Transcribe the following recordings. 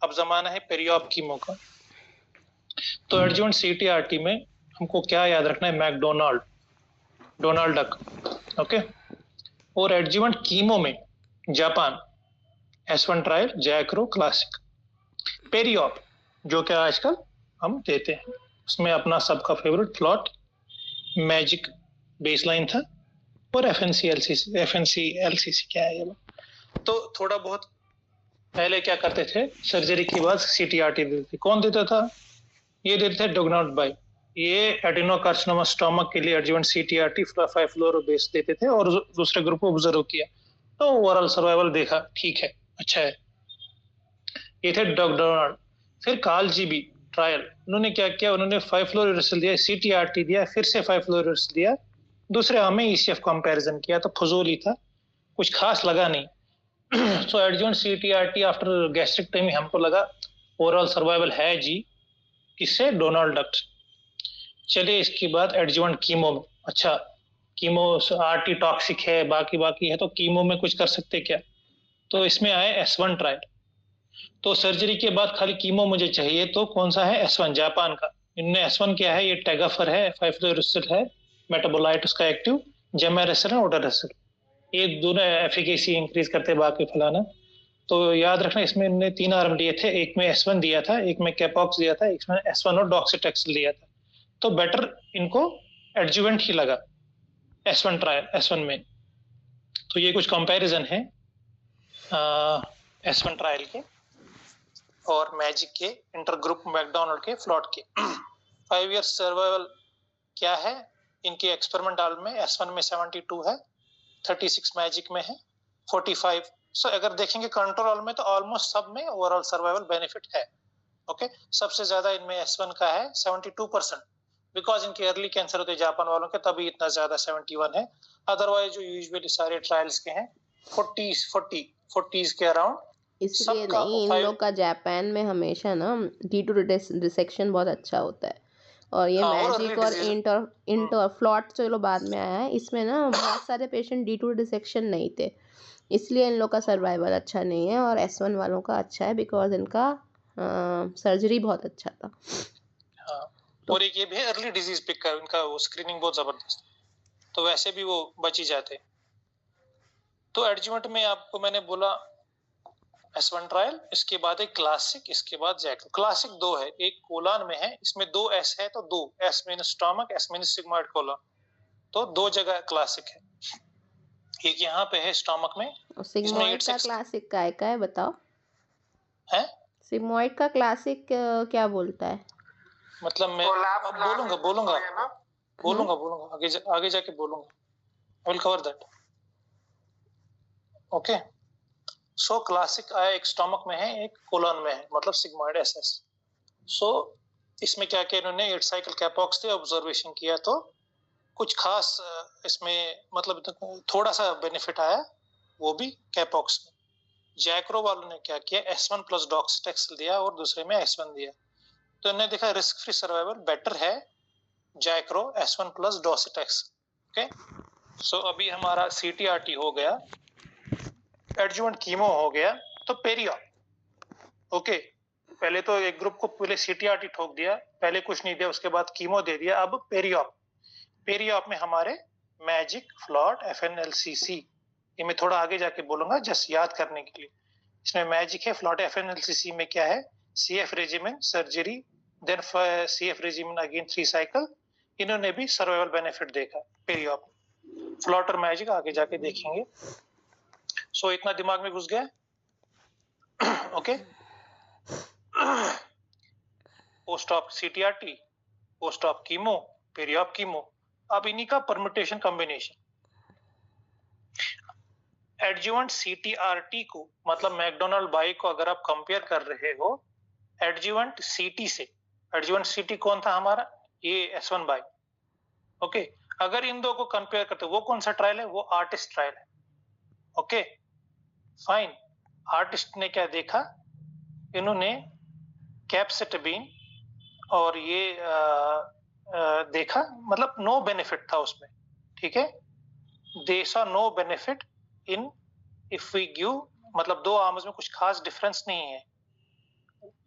अब जमाना है पेरिऑप कीमो का। तो एडजुवेंट सीटीआरटी में हमको क्या याद रखना है, मैकडोनाल्ड, डोनाल्ड डक, ओके। और एडजुवेंट कीमो में जापान, S1 ट्रायल, जैक्रो, क्लासिक। पेरिऑप जो कि आजकल हम देते हैं, उसमें अपना सबका फेवरेट फ्लॉट, मैजिक बेसलाइन था, और एफएनसी क्या है ये लोग। तो थोड़ा बहुत पहले क्या करते थे, सर्जरी के बाद सीटीआरटी देते थे। कौन देता था? ये देते थे डोनाल्ड बाई। ये एडिनोकार्सिनोमा स्टोमक के लिए एडजुवेंट सीटीआरटी 5-फ्लोरोबेस देते थे, और दूसरे ग्रुप को ऑब्जर्व किया तो ओवरऑल सर्वाइवल देखा, ठीक है, अच्छा है। ये थे डोनाल्ड। फिर कार्ल जीबी ट्रायल, उन्होंने क्या किया, उन्होंने 5-फ्लोरोरेसिल दिया, सीटीआरटी दिया, फिर से 5-फ्लोरोरेसिल दिया, दूसरे आर्म में ईसीएफ कंपैरिजन किया, तो फजूल ही था, कुछ खास लगा नहीं। सो एडजुवेंट सीटीआरटी आफ्टर गैस्ट्रिक्टमी हमको लगा ओवरऑल सर्वाइवल है जी, किससे? Donald duck. चलिए इसके बाद एडजुवेंट कीमो में, अच्छा कीमो आरटी टॉक्सिक है, बाकी बाकी है, तो कीमो में कुछ कर सकते क्या? तो इसमें आए S1 ट्रायल। तो सर्जरी के बाद खाली कीमो मुझे चाहिए, तो कौन सा है? S1 जापान का। इनमें S1 क्या है? ये टेगाफर है, 5-फ्लोरोरेसिल है, मेटाबोलाइट उसका एक्टिव, जेमारेसिल और ओडारेसिल, ये दोनों एफिकेसी इंक्रीज करते हैं, बाकी फलाना। तो याद रखना इसमें इनने 3 आर्म दिए थे, एक में S1 दिया था, एक में कैपॉक्स दिया था, एक में S1 और डॉक्सीटैक्सिल दिया था। तो बेटर इनको एडजुवेंट ही लगा S1 ट्रायल, S1 में। तो ये कुछ कंपैरिजन है S1 ट्रायल के और मैजिक के, इंटरग्रुप मैकडोनाल्ड के, फ्लॉट के। 5 ईयर सर्वाइवल क्या है इनके एक्सपेरिमेंट आर्म में? S1 में 72 है, 36 मैजिक में है, 45। सो अगर देखेंगे कंट्रोल में तो ऑलमोस्ट सब में ओवरऑल सर्वाइवल बेनिफिट है, ओके। सबसे ज्यादा इनमें S1 का है 72%, बिकॉज इनके अर्ली कैंसर होते जापान वालों के, तभी इतना ज्यादा 71 है। अदरवाइज जो यूजुअली सारे ट्रायल्स के हैं 40s के अराउंड। इसलिए नहीं, इन लोग का जापान में हमेशा ना D2 रिसेक्शन बहुत अच्छा होता है। और ये मैजिक और इंटर फ्लॉट चलो बाद में आया है, इसमें ना बहुत सारे पेशेंट D2 रिसेक्शन नहीं थे, इसलिए इन लोग का सर्वाइवल अच्छा नहीं है। और S1 वालों का अच्छा है, बिकॉज इनका सर्जरी बहुत अच्छा था। हाँ, तो और एक ये भी है अर्ली डिजीज पिक कर, इनका वो स्क्रीनिंग बहुत जबरदस्त, तो वैसे भी वो बच ही जाते। तो एडजुवेंट में आपको मैंने बोला S1 ट्रायल, इसके बाद एक क्लासिक, इसके बाद जैक्रो। क्लासिक 2 है, एक कोलन में है, इसमें 2 S है, तो 2 S means stomach, S means sigmoid colon, तो 2 जगह क्लासिक है। एक यहाँ पे है स्टमक में, सिग्मोइड का क्लासिक का है बताओ है? सिग्मोइड का क्लासिक क्या बोलता है? मतलब मैं बोलूंगा आगे जाके बोलूंगा, I will cover that, okay. So classic आया, एक स्टमक में है, एक कोलन में है, मतलब सिग्मोइड SS। सो इसमें क्या किया इन्होंने, 8 साइकिल कैपॉक्स थे, ऑब्जर्वेशन किया, तो कुछ खास इसमें मतलब थोड़ा सा बेनिफिट आया, वो भी कैपॉक्स में। जैक्रो वालों ने क्या किया, S1 प्लस डॉक्सीटैक्सिल दिया और दूसरे में S1 दिया, तो इन्होंने देखा रिस्क फ्री सर्वाइवल बेटर है जैक्रो S1 प्लस डॉक्सीटैक्सिल, ओके। सो अभी हमारा CTRT हो गया, एडजुवेंट कीमो हो गया, तो पेरिऑप, ओके। पहले तो एक ग्रुप को पहले CTRT ठोक दिया, पहले कुछ नहीं दिया, उसके बाद कीमो दे दिया, अब पेरिऑप। पेरिऑप में हमारे मैजिक, फ्लॉट, FNLCC, ये मैं थोड़ा आगे जाके बोलूंगा जस्ट याद करने के लिए। इसमें मैजिक है, फ्लॉट, FNLCC में क्या है, CF regimen, surgery, then CF regimen again 3 cycle, इन्होंने भी सर्वाइवल बेनिफिट देखा पेरिऑप। फ्लॉट और मैजिक आगे जाके देखेंगे। सो इतना दिमाग में घुस गया, okay. Post op CTRT, post op chemo, periop chemo. अब इन्हीं का परम्यूटेशन कॉम्बिनेशन, एडजुवेंट CTRT को, मतलब मैकडोनाल्ड बाई को अगर आप कंपेयर कर रहे हो एडजुवेंट CT से, एडजुवेंट CT कौन था हमारा, ये S1 बाई, ओके। अगर इन दो को कंपेयर करते वो कौन सा ट्रायल है, वो आर्टिस्ट ट्रायल है, ओके फाइन। आर्टिस्ट ने क्या देखा, इन्होंने कैप्सिटबीन और ये देखा, मतलब नो बेनिफिट था उसमें, ठीक है। They saw no benefit in if we give, मतलब 2 आर्म्स में कुछ खास डिफरेंस नहीं है,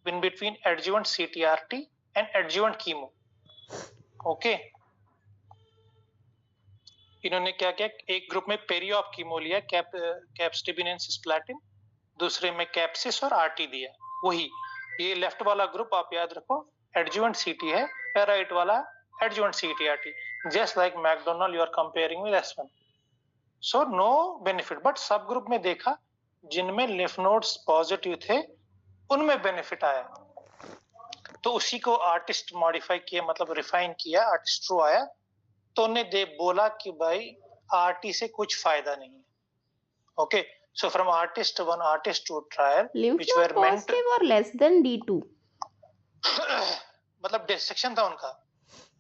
in between adjuvant CTRT and adjuvant chemo. Okay इन्होंने क्या किया, एक ग्रुप में पेरी ऑफ कीमो लिया, कैप्सिटिबिन एंड सिस्प्लैटिन, दूसरे में कैप्सिस और आरटी दिया। वही ये लेफ्ट वाला ग्रुप आप याद रखो एडजुवेंट सीटी है, राइट वाला adjuvant CTRT. Just like McDonald you are comparing with S1। So no benefit, but subgroup में देखा जिनमें लिम्फ नोड्स पॉजिटिव थे उनमें बेनिफिट आया, तो उसी को आर्टिस्ट मॉडिफाई किया, मतलब रिफाइन किया, आर्टिस्ट ट्रू आया, तो उन्हें दे बोला कि भाई आरटी से कुछ फायदा नहीं है। Okay, so from artist 1 artist 2 trial which were meant positive और लेस देन D2 मतलब डिसेक्शन था उनका।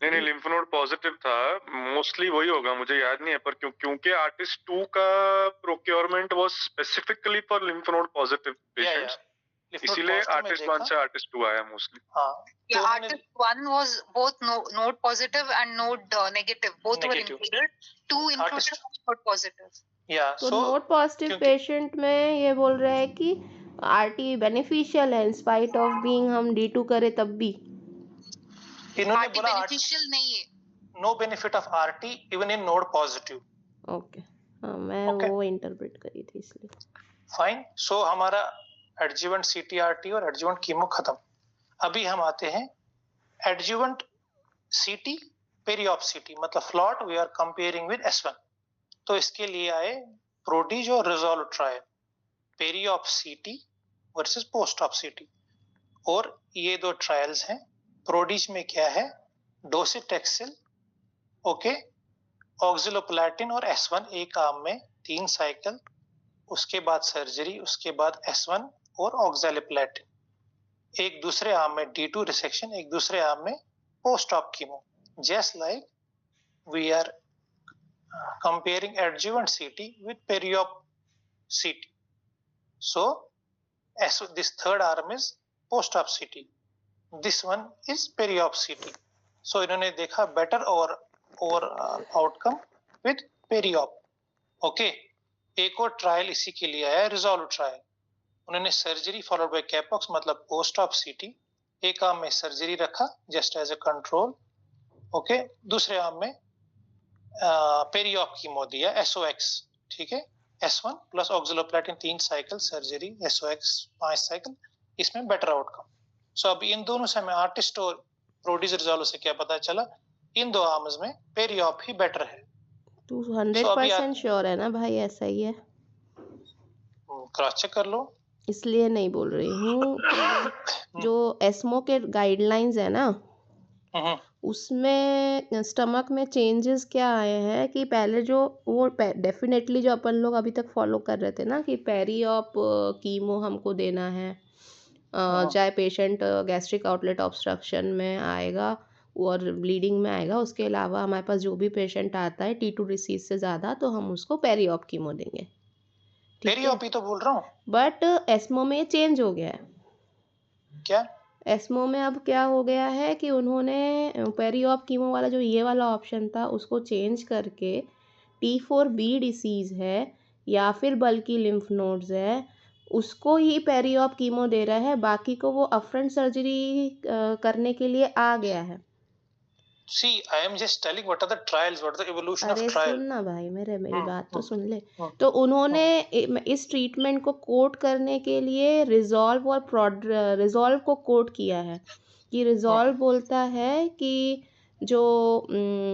नहीं लिम्फ नोड पॉजिटिव था, मोस्टली वही होगा, मुझे याद नहीं है, पर क्योंकि आर्टिस्ट 2 का procurement was specifically for lymph node positive patients, इसीलिए आर्टिस्ट 1 से आर्टिस्ट 2 आया मोस्टली। हां, तो artist 1 was both node positive and node negative, both were included, 2 included node positive. या तो नोड पॉजिटिव पेशेंट में ये बोल रहे हैं कि आरटी बेनिफिशियल है इन स्पाइट ऑफ बीइंग हम D2 करे तब भी। इन्होंने बोला बेनिफिशियल नहीं है, no benefit of RT even in node positive. Okay, मैं वो इंटरप्रेट करी थी इसलिए। फाइन, सो हमारा एडजुवेंट सीटीआरटी और एडजुवेंट कीमो खत्म। अभी हम आते हैं एडजुवेंट सीटी पेरीऑप सीटी, मतलब FLOT we are comparing with S1। तो इसके लिए आए प्रोडीज और रिजॉल्व ट्रायल, पेरीऑप सीटी वर्सेस पोस्ट ऑप सीटी। और ये दो ट्रायल्स हैं। प्रोडीज में क्या है, डोसीटैक्सिल, ओके, ऑक्सिलोप्लैटिन और S1 एक आर्म में 3 साइकिल, उसके बाद सर्जरी, उसके बाद S1 और ऑक्सैलिप्लैटिन। एक दूसरे आर्म में D2 रिसेक्शन, एक दूसरे आर्म में post op chemo. Just like we are comparing adjuvant CT with peri-op CT. So, this third arm is post-op CT. This one is peri-op CT. So, इन्होंने देखा better or outcome with peri-op. Okay. एक और trial इसी के लिए आया, resolve trial. उन्होंने surgery followed by CAPOX, मतलब पोस्ट-ऑप CT। एक आर्म में सर्जरी रखा just as a control, okay, दूसरे आर्म में पेरीऑप कीमो दिया SOX, ठीक है, S1 plus oxaliplatin 3 cycle, surgery SOX 5 cycle, इसमें बेटर आउटकम। सो अब इन दोनों से हमें आर्टिस्ट और प्रोडीज रिजॉल्व से क्या पता चला, इन दो आर्म्स में पेरीऑप ही बेटर है। तू 100% श्योर है ना भाई ऐसा ही है? क्रॉस चेक कर लो। इसलिए नहीं बोल रही हूँ जो एस्मो के गाइडलाइंस है ना, उसमें स्टमक में चेंजेस क्या आए हैं कि पहले जो वो डेफिनेटली जो अपन लोग अभी तक फॉलो कर रहे थे ना कि पेरीऑप कीमो हमको देना है, चाहे पेशेंट गैस्ट्रिक आउटलेट ऑब्स्ट्रक्शन में आएगा और ब्लीडिंग में आएगा, उसके अलावा हमारे पास जो भी पेशेंट आता है T2 डिसीज से ज़्यादा, तो हम उसको पेरीऑप कीमो देंगे। पेरीऑप ही तो बोल रहा हूँ। बट एस्मो में चेंज हो गया है। क्या एस्मो में अब क्या हो गया है कि उन्होंने पेरीऑप कीमो वाला जो ये वाला ऑप्शन था उसको चेंज करके T4B डिसीज़ है या फिर बल्कि लिम्फ नोड्स है उसको ही पेरीऑप कीमो दे रहा है, बाकी को वो अपफ्रंट सर्जरी करने के लिए आ गया है। See, I am just telling what are the trials, what are the evolution of trial. सुन ना भाई, मेरी बात तो सुन ले। तो उन्होंने इस ट्रीटमेंट को कोट करने के लिए रिजॉल्व को कोट किया है कि रिजॉल्व बोलता है कि जो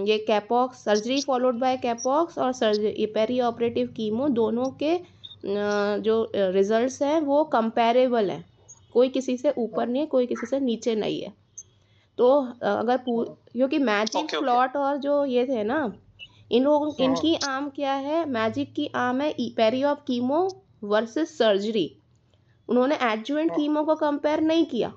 ये कैपॉक्स सर्जरी फॉलोड बाय कैपॉक्स और सर्जरी पेरी ऑपरेटिव कीमो दोनों के जो रिजल्ट्स हैं वो कंपैरेबल हैं, कोई किसी से ऊपर नहीं है, कोई किसी से नीचे नहीं है। तो अगर क्योंकि मैजिक फ्लॉट और जो ये थे ना, इन लोगों इनकी आर्म क्या है, मैजिक की आर्म है पेरीऑप कीमो वर्सेस सर्जरी। उन्होंने एडजुवेंट कीमो को कंपेयर नहीं किया,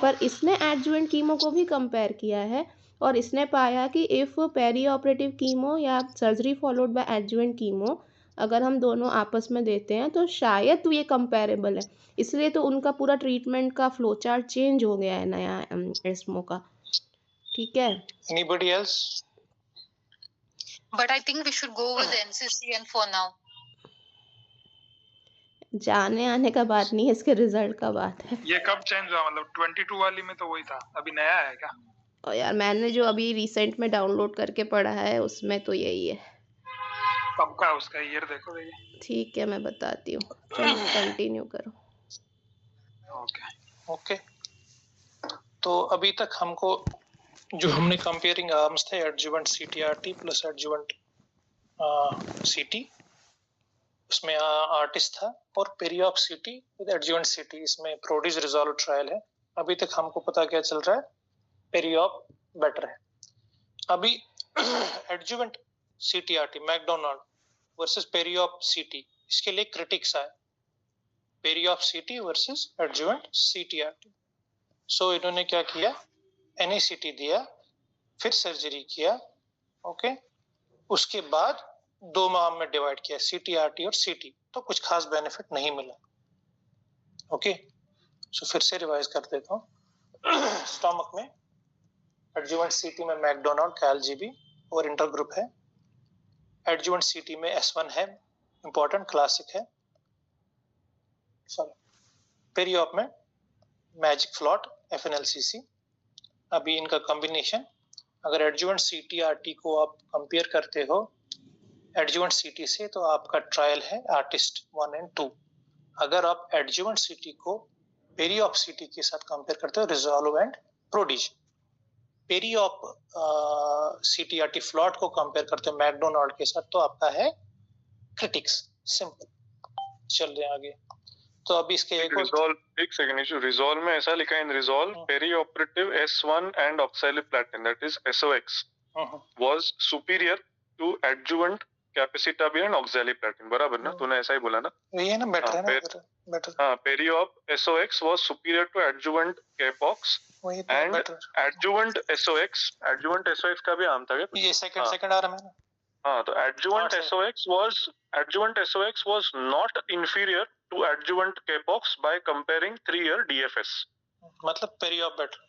पर इसने एडजुवेंट कीमो को भी कंपेयर किया है और इसने पाया कि इफ़ पेरी ऑपरेटिव कीमो या surgery followed bye adjuvant chemo अगर हम दोनों आपस में देते हैं तो शायद ये कंपेरेबल है। इसलिए तो उनका पूरा ट्रीटमेंट का फ्लो चार्ट चेंज हो गया है नया एस्मो का, ठीक है। Anybody else? But I think we should go with NCCN for now. जाने आने का बात नहीं है, इसके रिजल्ट का बात है। ये कब चेंज हुआ? मतलब 22 वाली में तो वही था, अभी नया है क्या? और यार मैंने जो अभी रिसेंट में डाउनलोड करके पढ़ा है उसमें तो यही है। कब का उसका ईयर देखो भैया। ठीक है मैं बताती हूँ, चलो कंटिन्यू करो। ओके तो अभी तक हमको जो हमने कंपेयरिंग आर्म्स थे एडजुवेंट सीटीआरटी प्लस एडजुवेंट सीटी, उसमें आर्टिस्ट था, और पेरिऑप सीटी विद एडजुवेंट सीटी, इसमें प्रोड्यूस रिजॉल्व ट्रायल है। अभी तक हमको पता क्या चल रहा है, पेरिऑप बेटर है। अभी एडजुवेंट सीटीआरटी मैकडोनाल्ड वर्सेस पेरिऑप सीटी, इसके लिए क्रिटिक्स आए, पेरिऑप सीटी वर्सेस एडजुवेंट सीटीआरटी। सो इन्होंने क्या किया, एनएसीटी दिया, फिर सर्जरी किया, ओके, उसके बाद 2 आर्म में डिवाइड किया, सीटीआरटी और सीटी, तो कुछ खास बेनिफिट नहीं मिला। ओके सो फिर से रिवाइज कर देता हूँ। स्टमक में एडजुवेंट सीटी में मैकडोनाल्ड का एलजीबी और इंटरग्रुप है, एडजुवेंट सीटी में S1 है, इंपॉर्टेंट क्लासिक है, पेरिऑप में मैजिक फ्लॉट FNLCC। अभी इनका कॉम्बिनेशन, अगर एडजुवेंट सीटीआरटी को आप कंपेयर करते हो एडजुवेंट सीटी से, तो आपका ट्रायल है आर्टिस्ट 1 और 2। अगर आप एडजुवेंट सीटी को पेरिऑप सीटी के साथ कंपेयर करते हो रिजॉल्व एंड प्रोडिज, पेरिऑप सीटीआरटी फ्लॉट को कंपेयर करते हो मैकडोनाल्ड के साथ, तो आपका है क्रिटिक्स। सिंपल, चल रहे हैं आगे। तो अभी इसके एक सेकंड इशू, रिजॉल्व में ऐसा लिखा है, in resolve perioperative S1 and oxaliplatin that is SOX was superior to adjuvant capecitabine and oxaliplatin, बराबर ना? तूने ऐसा ही बोला ना? ये है ना, बेटर है ना, बेटर। हां, periop SOX was superior to adjuvant CAPOX and adjuvant SOX का भी आम था क्या? ये सेकंड आर्म है ना। हाँ, तो adjuvant SOX was not inferior to adjuvant capox by comparing 3-year DFS. मतलब पेरिऑप बेटर।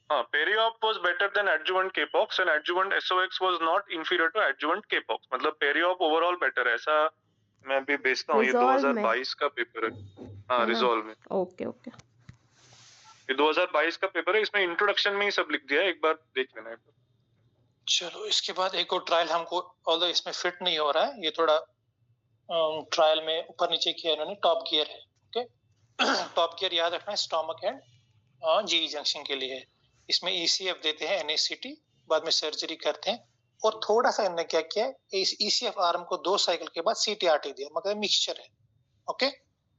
हाँ, पेरिऑप was better than adjuvant capox and adjuvant SOX was not inferior to adjuvant capox. मतलब पेरिऑप ओवरऑल बेटर है, ऐसा मैं भी भेजता हूँ। ये 2022 का पेपर है। हाँ, रिजॉल्व में। ओके ओके, ये 2022 का पेपर है, इसमें इंट्रोडक्शन में ही सब लिख दिया है, एक बार देख लेना। चलो इसके बाद एक और ट्रायल हमको, ऑल्दो इसमें फिट नहीं हो रहा है, ये थोड़ा ट्रायल में ऊपर नीचे किया इन्होंने, टॉप गियर है। ओके टॉप गियर याद रखना है, स्टमक एंड जी जंक्शन के लिए है। इसमें ECF देते हैं, NACT, बाद में सर्जरी करते हैं, और थोड़ा सा इन्होंने क्या किया, इस ECF आर्म को 2 साइकिल के बाद CTRT दिया, मगर मिक्सचर है। ओके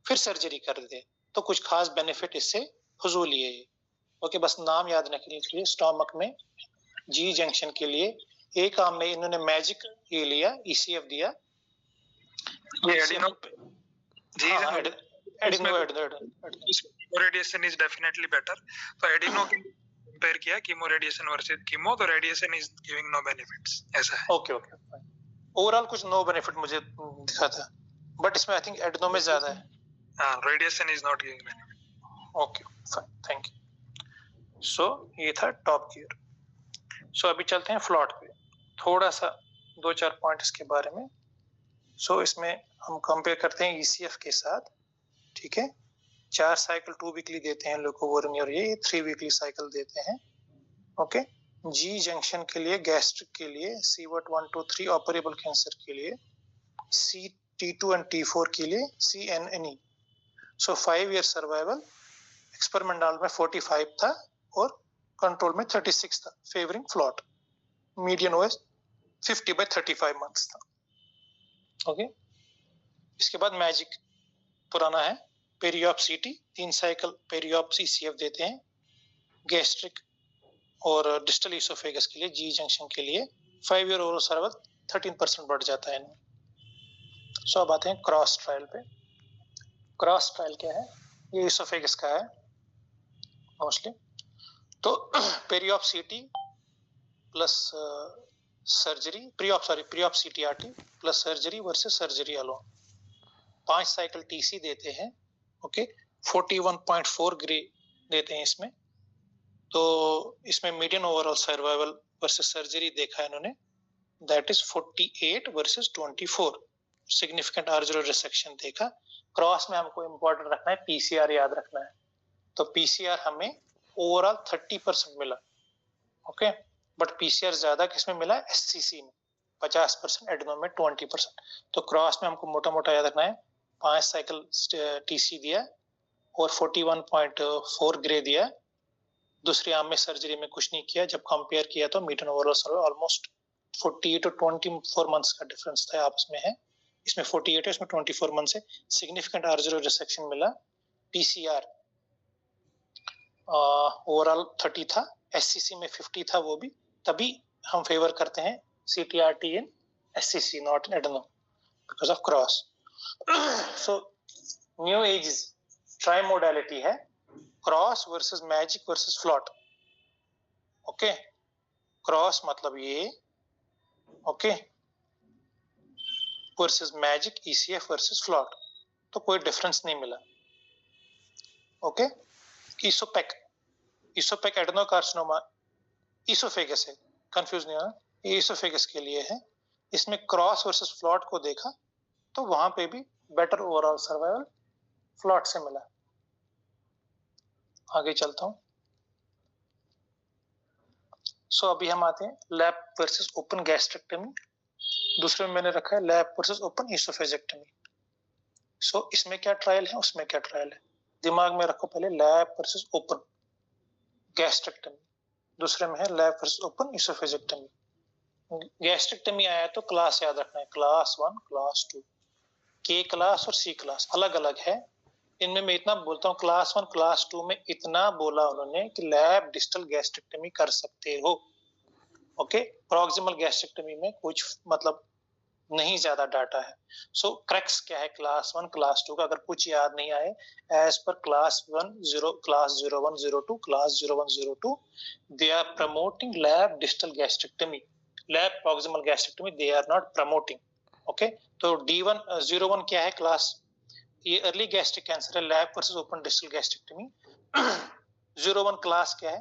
फिर सर्जरी कर देते, तो कुछ खास बेनिफिट इससे फजूल ही है ये। ओके बस नाम याद रखने के लिए, स्टमक में जी जंक्शन के लिए एक आर्म में इन्होंने मैजिक ये लिया, ECF दिया, ये रेडिएशन इज डेफिनेटली बेटर। तो एडिनो के कंपेयर किया कीमो रेडिएशन वर्सेस कीमो, तो radiation is giving no benefits, ऐसा है। ओके ओवरऑल कुछ नो बेनिफिट मुझे दिखा था, बट इसमें आई थिंक एडिनो में ज्यादा है। हां, radiation is not giving benefit. Okay fine, thank you. So ये था टॉप गियर। सो अभी चलते हैं फ्लॉट पे, थोड़ा सा 2-4 पॉइंट इसके बारे में। सो इसमें हम कंपेयर करते हैं ECF के साथ, ठीक है। 4 साइकिल 2 वीकली देते हैं लुकोवोरिन, और ये 3 वीकली साइकिल देते हैं। ओके जी जंक्शन के लिए, गैस्ट्रिक के लिए, CVOT 1, 2, 3 ऑपरेबल कैंसर के लिए, T2 एंड T4 के लिए CNNE। So 5 year survival experimental में 45 था और कंट्रोल में 36 था, favouring FLOT. Median OS 50/35 months था। ओके इसके बाद मैजिक पुराना है, periop CT 3 cycle periop ECF देते हैं, गैस्ट्रिक और डिस्टल इसोफेगस के लिए, जी जंक्शन के लिए 5 ईयर ओरल सर्वाइवल 13% बढ़ जाता है इनमें। सो अब आते हैं क्रॉस ट्रायल पे। क्रॉस ट्रायल क्या है, ये इसोफेगस का है मोस्टली। तो periop CT plus surgery, preop CTRT plus surgery versus surgery alone. 5 cycle TC देते हैं। ओके 41.4 ग्रे देते हैं इसमें। तो इसमें median overall survival versus surgery देखा है इन्होंने, दैट इज 48 वर्सेस 24। सिग्निफिकेंट आर्जुलर रिसेक्शन देखा, क्रॉस में हमको इम्पोर्टेंट रखना है पीसीआर याद रखना है। तो पीसीआर हमें ओवरऑल 30% मिला, ओके, बट पीसीआर ज्यादा किसमें मिला? एससीसी में 50%, एडेनो में 20%। तो क्रॉस में हमको मोटा मोटा याद रखना है 5 साइकिल टीसी दिया और 41.4 ग्रे दिया। दूसरी आर्म में सर्जरी में कुछ नहीं किया। जब कंपेयर किया तो median overall survival almost 48 to 24 months का डिफरेंस था आपस में है। इसमें 48 है, इसमें 24 मंथ्स है। सिग्निफिकेंट आर्जरो रिसेक्शन मिला। पीसीआर ओवरऑल 30 था, एससीसी में 50 था वो भी। तभी हम फेवर करते हैं CTRT in SCC not in adeno because of CROSS. So new ages trimodality है CROSS versus MAGIC versus FLOT. Okay, CROSS मतलब ये, okay, versus MAGIC ECF versus FLOT, तो कोई डिफरेंस नहीं मिला। Okay, oesophageal, oesophageal adenocarcinoma oesophagus है, confuse नहीं होना, ईसोफेगस के लिए है। इसमें क्रॉस वर्सेस फ्लॉट को देखा तो वहां पे भी बेटर ओवरऑल सर्वाइवल फ्लॉट से मिला। आगे चलता हूं। सो अभी हम आते हैं लैप वर्सेस ओपन गैस्ट्रेक्टमी। दूसरे में मैंने रखा है लैप वर्सेस ओपन ईसोफेजेक्टमी। सो इसमें क्या ट्रायल है, उसमें क्या ट्रायल है, दिमाग में रखो पहले लैप वर्सेस ओपन गैस्ट्रेक्टमी। दूसरे में है लैप वर्सेस ओपन ईसोफेजेक्टमी। गैस्ट्रेक्टमी आया तो क्लास याद रखना है, क्लास 1, क्लास 2। के क्लास और सी क्लास अलग अलग है। इनमें मैं इतना बोलता हूँ, क्लास 1 क्लास 2 में इतना बोला उन्होंने कि लैब डिस्टल गैस्ट्रेक्टमी कर सकते हो। ओके, प्रॉक्सिमल गैस्ट्रेक्टमी में कुछ मतलब नहीं ज्यादा डाटा है। सो क्रैक्स क्या है क्लास 1 क्लास 2 का, अगर कुछ याद नहीं आए, as per class 1 class 0102 class 0102 they are promoting lap distal gastrectomy. Lap proximal gastrectomy they are not promoting. Okay, तो D1 01 क्या है क्लास, ये अर्ली गैस्ट्रिक कैंसर है, lap versus open distal gastrectomy. 01 class क्या है,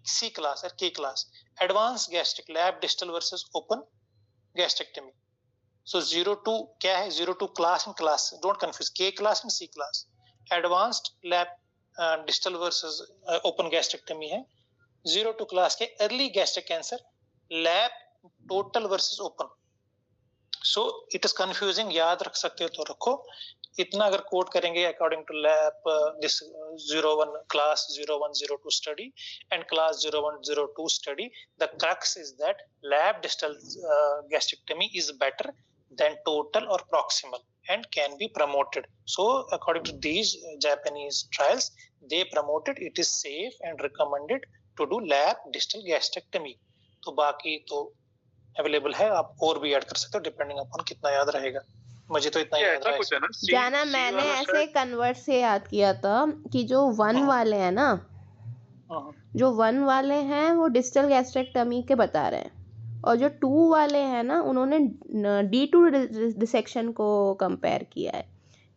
सी क्लास है, K class advance gastric lap distal versus open gastrectomy. So 02 क्या है, 02 class and class, don't confuse K class and C class. Advanced lab distal versus open gastrectomy है। 02 class के early gastric cancer lab total versus open. So it is confusing, याद रख सकते हो तो रखो। इतना अगर कोट करेंगे according to lab this 01 class 0102 study and class 0102 study, the crux is that lab distal gastrectomy is better than total और proximal and can be promoted. So according to these Japanese trials, they promoted it is safe and recommended to do lab distal gastrectomy. तो बाकी तो available है, आप और भी add कर सकते हो डिपेंडिंग अपॉन कितना याद रहेगा। मुझे तो इतना याद रहा है। जाना मैंने ऐसे कन्वर्ट से याद किया था कि जो 1 वाले हैं ना, जो 1 वाले हैं वो डिस्टल गैस्ट्रेक्टमी के बता रहे हैं, और जो 2 वाले हैं ना उन्होंने D2 डिसेक्शन को कंपेयर किया है।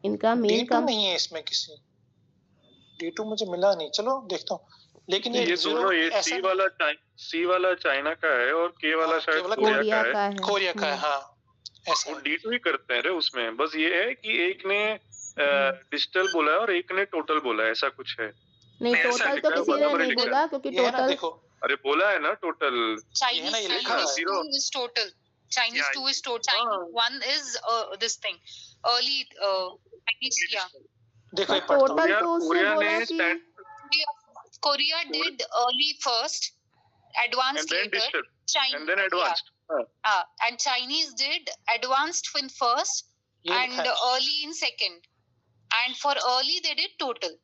इनका मेन D2 नहीं है इसमें किसी, D2 मुझे मिला नहीं, चलो देखता हूँ। लेकिन ये दोनों, ये सी वाला चाइना का है और के वाला शायद कोरिया का है। कोरिया का है, हाँ ऐसा। वो D2 ही करते हैं रे उसमें, बस ये है कि एक ने डिजिटल बोला है और एक ने टोटल बोला है, ऐसा कुछ है। नहीं टोटल तो किसी ने नहीं बोला, क्योंकि टोटल देखो, अरे बोला है ना total, Chinese 2 is total. Chinese 2 is total. Chinese 1 is this thing. Early Chinese, yeah. देखो टोटल तो उसने बोला कि Korea did early first, advanced later. China, and then advanced. Yeah. And Chinese did advanced in first and early in second. And for early they did total.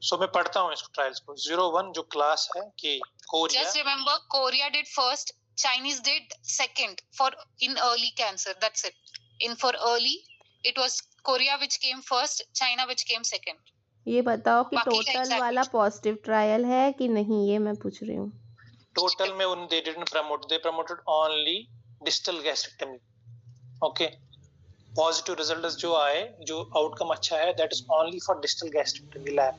So मैं पढ़ता हूँ इसको trials को। 01 जो क्लास है कि Korea, just remember Korea did first, Chinese did second for in early cancer, that's it. In for early it was Korea which came first, China which came second. ये बताओ कि टोटल वाला positive trial है कि नहीं, ये मैं पूछ रही हूँ। टोटल में उन they didn't promote, they promoted only distal gastrectomy. Okay, positive results जो आए, जो आउटकम अच्छा है, that is only for distal gastrectomy lab.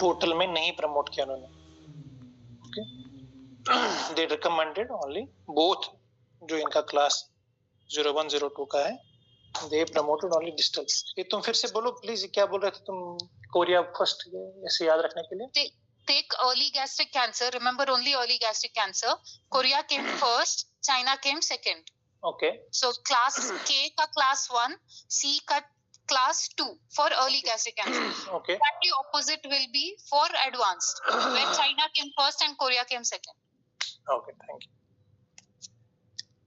Total में नहीं प्रमोट किया उन्होंने। Okay, they recommended only both, जो इनका क्लास 0102 का है They promoted only distal. ये तुम फिर से बोलो प्लीज, क्या बोल रहे थे तुम? कोरिया फर्स्ट, ऐसे याद रखने के लिए. Take early gastric cancer. Remember only early gastric cancer. Korea came first, China came second. Okay. So class K का class 1, C का class 2 for early gastric cancer. Okay. Exactly opposite will be for advanced, where China came first and Korea came second. Okay, thank you.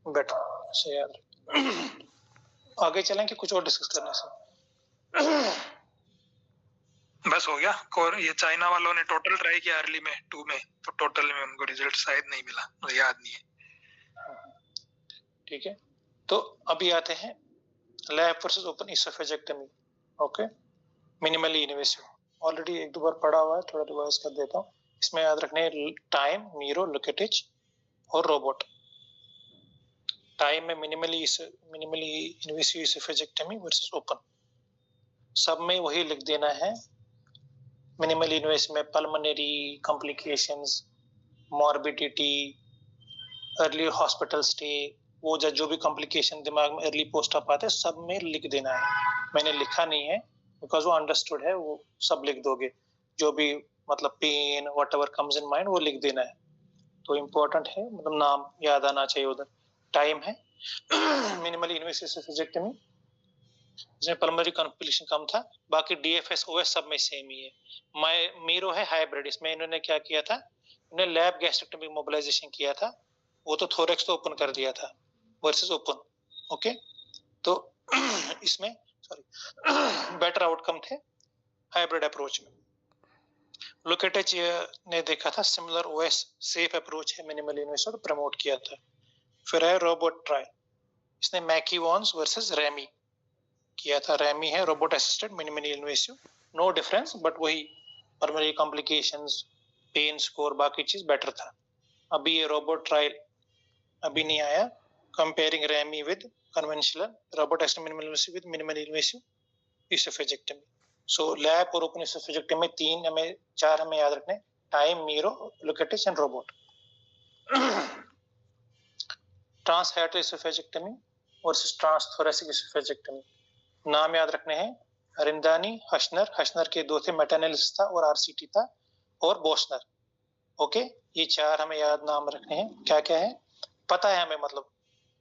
Better से याद. आगे चलें कि कुछ और discuss करने से? बस हो गया. और ये चाइना वालों ने टोटल ट्राई किया अर्ली में 2 में, तो टोटल में उनको रिजल्ट शायद नहीं मिला, मुझे याद नहीं है. ठीक है, तो अभी आते हैं lap versus open oesophagectomy. Okay, minimally invasive already एक दो बार पढ़ा हुआ है, थोड़ा रिवाइज कर देता हूँ. इसमें याद रखने टाइम, मीरो, लुकेटिज और रोबोट. टाइम में मिनिमली इन्वेसिव इसोफेजेक्टमी वर्सेस ओपन, सब में वही लिख देना है. मिनिमली इन्वेसिव में pulmonary complications, morbidity, early hospital stay, वो जो भी कॉम्प्लिकेशन दिमाग में अर्ली पोस्ट अप आते हैं सब में लिख देना है. मैंने लिखा नहीं है बिकॉज वो अंडरस्टूड है, वो सब लिख दोगे. जो भी मतलब pen whatever comes in mind वो लिख देना है. तो इम्पोर्टेंट है, मतलब नाम याद आना चाहिए उधर. टाइम है मिनिमली इन्वेसिव इसोफेजेक्टमी, जिसमें पल्मोनरी कॉम्प्लिकेशन कम था. बाकी डीएफएस ओएस सब में सेम ही है. मीरो है हाइब्रिड. इसमें इन्होंने क्या किया था, इन्होंने लैब गैस्ट्रेक्टमी मोबिलाइजेशन किया था. वो तो थोरेक्स तो ओपन कर दिया था वर्सेस ओपन. ओके, तो इसमें सॉरी बेटर आउटकम थे हाइब्रिड अप्रोच में. लुकेटिच ने देखा था सिमिलर ओएस सेफ अप्रोच है मिनिमल इन्वेसिव, तो प्रमोट किया था. फिर है रोबोट ट्रायल. इसने मैकीवॉन्स वर्सेस रेमी किया था. रेमी है robot assisted minimally invasive, no difference, but वही पल्मोनरी कॉम्प्लिकेशंस, पेन स्कोर, बाकी चीज बेटर था. अभी ये रोबोट ट्रायल अभी नहीं आया. Comparing REMI with conventional robot assisted minimal invasive with minimal invasive oesophagectomy. So lap और ओपन इसोफेजेक्टमी में 4 हमें याद रखने: TIME, MIRO, Luketich and robot. Transhiatal oesophagectomy versus transthoracic oesophagectomy. नाम याद रखने हैं: रिंदानी, हशनर के 2 थे, मेटानेलिस था और आरसीटी था, और बोस्नर. ओके, ये 4 हमें याद नाम रखने हैं. क्या क्या है पता है हमें, मतलब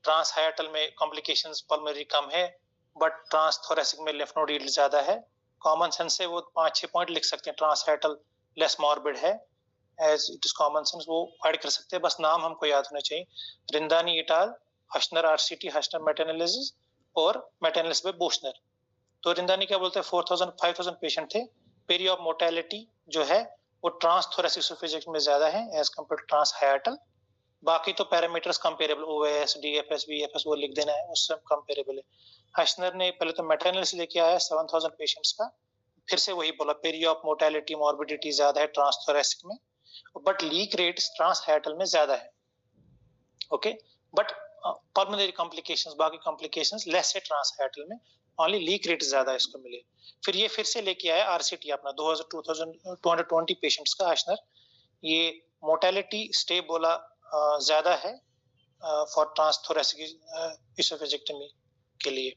ट्रांसहाइड्रल में कॉम्प्लिकेशंस पल्मोनरी कम है, बट ट्रांसथोरेसिक में लिम्फ नोड यील्ड ज्यादा है. कॉमन सेंस से वो 5-6 पॉइंट लिख सकते हैं. ट्रांसहाइड्रल लेस मॉर्बिड है, as it is common sense, वो ऐड कर सकते हैं. बस नाम हमको याद होना चाहिए: रिंदानी इटाल, हशनर आरसीटी, हशनर मेटानेलिसिस और मेटानेलिसिस बाय बोस्नर. तो रिंदानी क्या बोलते हैं, 4000-5000 पेशेंट थे. पीरियड ऑफ मोर्टेलिटी जो है वो ट्रांसथोरेसिक इसोफेजेक्टमी में ज्यादा है एज कंपेयर टू ट्रांसहाइड्रल. बाकी तो parameters comparable, OS, DFS, VFS वो लिख देना है, उससे कंपेरेबल है. हशनर ने पहले तो मेटानेलिसिस लेके आया 7000 पेशेंट्स का, फिर से वही बोला पीरियड ऑफ मोर्टेलिटी, मॉर्बिडिटी ज्यादा है ट्रांसथोरेसिक में, बट लीक रेट ट्रांसहाइड्रल में ज्यादा है. ओके, बट पल्मोनरी कॉम्प्लिकेशंस, बाकी कॉम्प्लिकेशंस लेस है ट्रांसहाइड्रल में, ओनली लीक रेट ज्यादा इसको मिले. फिर ये फिर से लेके आया आरसीटी अपना 2220 पेशेंट्स का हशनर. ये मोर्टेलिटी स्टे बोला ज्यादा है फॉर ट्रांसथोरेसिक इसोफेजेक्टमी के लिए,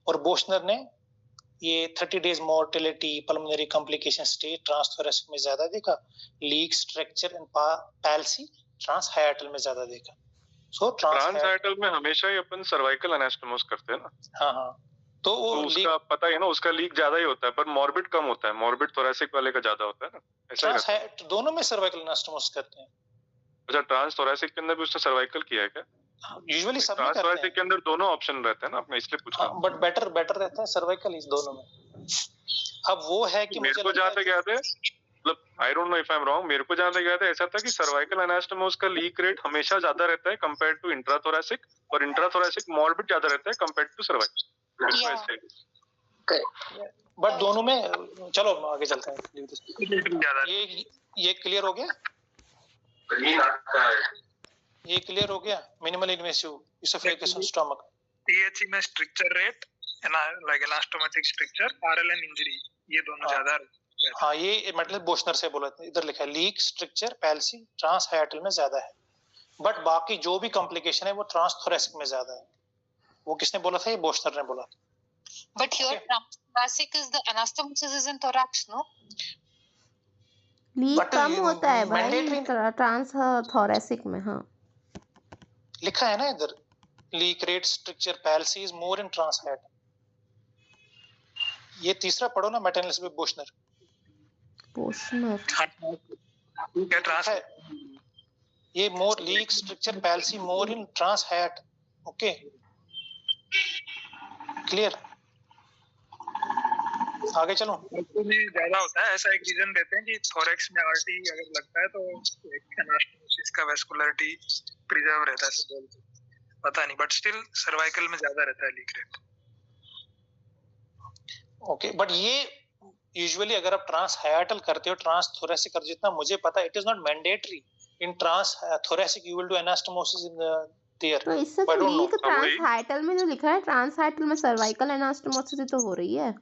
और बोस्नर ने ये 30 days mortality, pulmonary complication stay transthoracic में ज्यादा देखा, leak, structure and palsy transhiatal में ज्यादा देखा. सो ट्रांसहाइड्रल में हमेशा ही अपन सर्वाइकल एनास्टोमोस करते हैं ना. हाँ, तो वो उसका पता है ना, उसका लीक ज्यादा ही होता है, पर मॉर्बिड कम होता है. मॉर्बिड थोरेसिक वाले का ज्यादा होता है ना, ऐसा ही दोनों में सर्वाइकल एनास्टोमोस करते हैं. अच्छा, ट्रांसथोरेसिक के अंदर भी उसने सर्वाइकल किया है क्या? यूजुअली सब में करते हैं. ट्रांसथोरेसिक के अंदर दोनों ऑप्शन रहते हैं ना, मैं इसलिए पूछ रहा हूं. बट बेटर रहता है सर्वाइकल इस दोनों में. अब वो है कि मेरे को जहां तक याद है, मतलब I don't know if I am wrong, मेरे को जहां तक याद है ऐसा था कि सर्वाइकल एनास्टोमोस का लीक रेट हमेशा ज्यादा रहता है कंपेयर टू इंट्राथोरेसिक, और इंट्राथोरेसिक मॉर्बिड ज्यादा रहता है कंपेयर टू सर्वाइकल. बट दोनों में, चलो आगे चलते हैं. ये क्लियर हो गया, ये क्लियर हो गया. Minimal invasive oesophageal stomach, THE में structure rate like anastomotic structure, RLN injury, ये दोनों ज्यादा है. हाँ, ये मतलब बोस्नर से बोला, इधर लिखा है लीक, स्ट्रक्चर, पैल्सी ट्रांसहाइड्रल में ज्यादा है, बट बाकी जो भी कॉम्प्लिकेशन है वो ट्रांसथोरेसिक में ज्यादा है. वो किसने बोला था? ये बोस्टर ने बोला। But here transthoracic is the anastomosis is in thorax, no? Leak But कम होता है भाई mandatory ट्रांस थोरेसिक में। हाँ लिखा है ना इधर, leak rate stricture palsy is more in transhiatal. ये तीसरा पढ़ो ना, मैटरनल में बोस्टर। क्या ट्रांस है ये मोर leak structure palsy more in trans height. Okay clear, आगे चलो। में ज्यादा होता है, ऐसा एक रीजन देते हैं कि थोरेक्स में आरटी अगर लगता है तो एनास्टोमोसिस का वेस्कुलरिटी प्रिजर्व रहता है, ऐसे बोलते हैं। पता नहीं, बट स्टिल सर्वाइकल में ज्यादा रहता है लीक रेट। ओके बट ये यूजुअली अगर आप ट्रांस हायटल करते हो, ट्रांस थोरेसिक कर, जितना मुझे पता, it is not mandatory in transthoracic you will do anastomosis in there. तो इससे तो लीक ट्रांस हायटल में जो लिखा है, ट्रांस हायटल में सर्वाइकल एनास्टोमोसिस तो हो रही है।